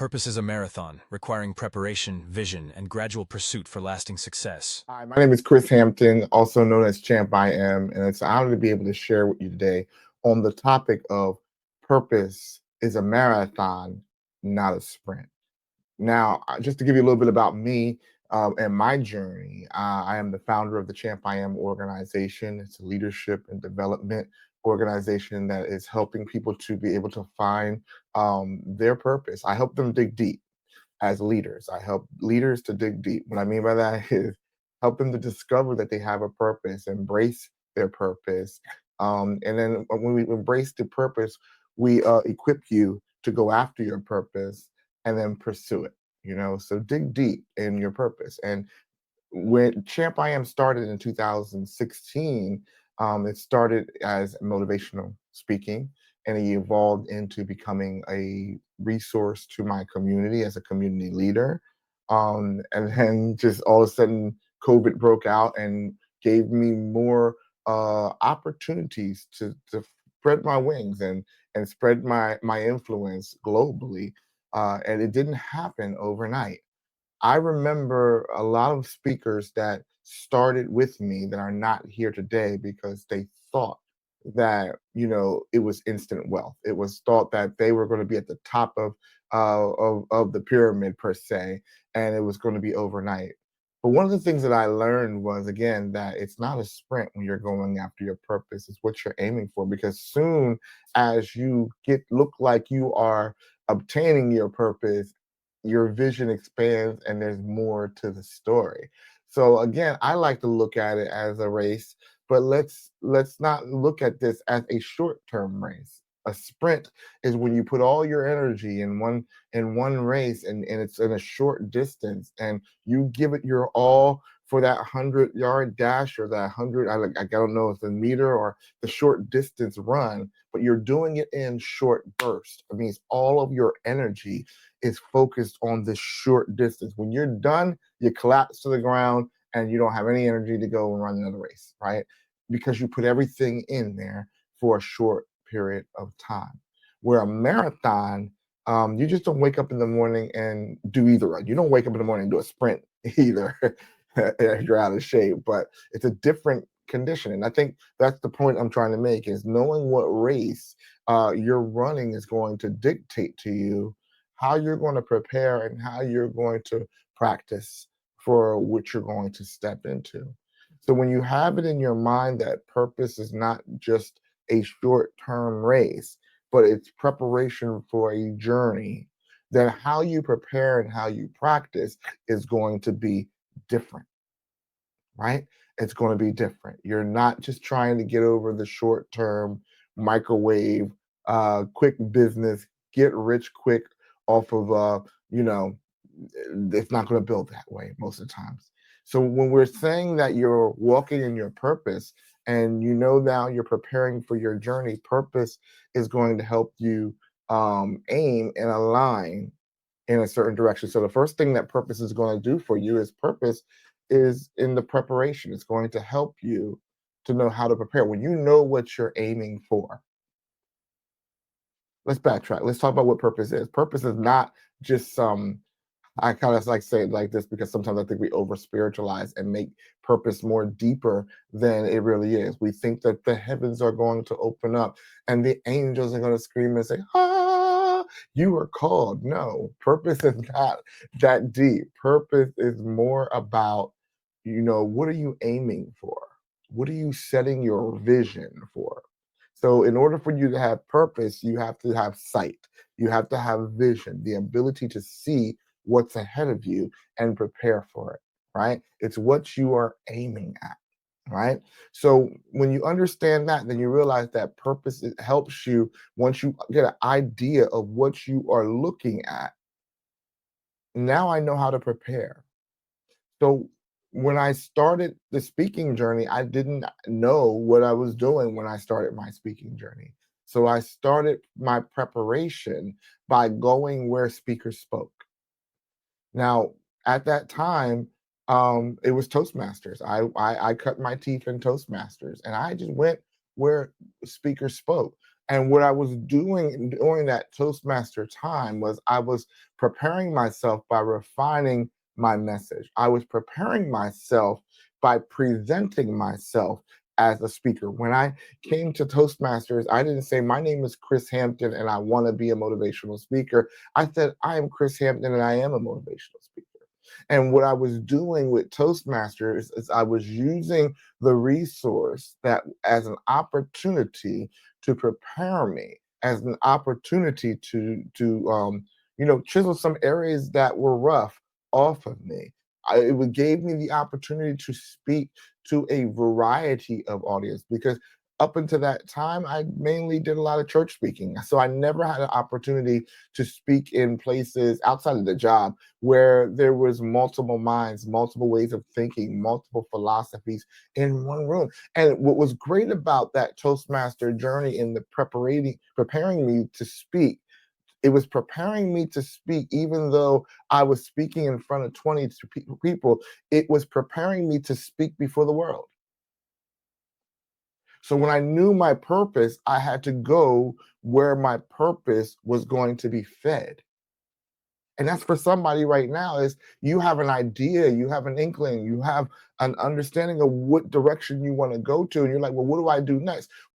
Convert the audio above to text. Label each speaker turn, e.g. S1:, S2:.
S1: Purpose is a marathon, requiring preparation, vision, and gradual pursuit for lasting success.
S2: Hi, my name is Chris Hampton, also known as Champ I Am, and it's an honor to be able to share with you today on the topic of purpose is a marathon, not a sprint. Now, just to give you a little bit about me and my journey, I am the founder of the Champ I Am organization. It's a leadership and development organization that is helping people to be able to find their purpose. I help them dig deep as leaders. I help leaders to dig deep. What I mean by that is help them to discover that they have a purpose, embrace their purpose. And then when we embrace the purpose, we equip you to go after your purpose and then pursue it. So dig deep in your purpose. And when Champ I Am started in 2016, it started as motivational speaking, and it evolved into becoming a resource to my community as a community leader. And then just all of a sudden, COVID broke out and gave me more opportunities to spread my wings and spread my influence globally. And it didn't happen overnight. I remember a lot of speakers that started with me that are not here today because they thought that it was instant wealth. It was thought that they were going to be at the top of the pyramid per se, and it was going to be overnight. But one of the things that I learned was again that it's not a sprint when you're going after your purpose. It's what you're aiming for, because soon as you get look like you are obtaining your purpose, your vision expands and there's more to the story. So again, I like to look at it as a race, but let's not look at this as a short-term race. A sprint is when you put all your energy in one race, and it's in a short distance, and you give it your all for that 100-yard dash, or that 100, I don't know if the meter or the short distance run, but you're doing it in short bursts. It means all of your energy is focused on this short distance. When you're done, you collapse to the ground and you don't have any energy to go and run another race, right? Because you put everything in there for a short period of time. Where a marathon, you just don't wake up in the morning and do either. Right? You don't wake up in the morning and do a sprint either. If you're out of shape, but it's a different condition. And I think that's the point I'm trying to make, is knowing what race you're running is going to dictate to you how you're going to prepare and how you're going to practice for what you're going to step into. So when you have it in your mind that purpose is not just a short-term race, but it's preparation for a journey, then how you prepare and how you practice is going to be different, right? It's going to be different. You're not just trying to get over the short-term microwave, quick business, get rich quick off of, it's not going to build that way most of the times. So when we're saying that you're walking in your purpose and now you're preparing for your journey, purpose is going to help you aim and align in a certain direction. So the first thing that purpose is going to do for you is purpose is in the preparation. It's going to help you to know how to prepare. When you know what you're aiming for, let's backtrack. Let's talk about what purpose is. Purpose is not just some, I kind of like say it like this because sometimes I think we over spiritualize and make purpose more deeper than it really is. We think that the heavens are going to open up and the angels are going to scream and say, "Ah, you are called." No, purpose is not that deep. Purpose is more about, what are you aiming for? What are you setting your vision for? So, in order for you to have purpose, you have to have sight. You have to have vision, the ability to see what's ahead of you and prepare for it, right? It's what you are aiming at, right? So when you understand that, then you realize that purpose, it helps you once you get an idea of what you are looking at. Now I know how to prepare. So when I started the speaking journey, I didn't know what I was doing when I started my speaking journey. So I started my preparation by going where speakers spoke. Now, at that time, it was Toastmasters. I cut my teeth in Toastmasters, and I just went where speakers spoke. And what I was doing during that Toastmaster time was I was preparing myself by refining my message. I was preparing myself by presenting myself as a speaker. When I came to Toastmasters, I didn't say, my name is Chris Hampton and I want to be a motivational speaker. I said, I am Chris Hampton and I am a motivational speaker. And what I was doing with Toastmasters is I was using the resource that as an opportunity to prepare me, as an opportunity to chisel some areas that were rough off of me. Gave me the opportunity to speak to a variety of audience because up until that time, I mainly did a lot of church speaking. So I never had an opportunity to speak in places outside of the job where there was multiple minds, multiple ways of thinking, multiple philosophies in one room. And what was great about that Toastmaster journey in the preparing me to speak, it was preparing me to speak, even though I was speaking in front of 20 people, it was preparing me to speak before the world. So when I knew my purpose, I had to go where my purpose was going to be fed. And that's for somebody right now is you have an idea, you have an inkling, you have an understanding of what direction you want to go to. And you're like, well, what do I do next?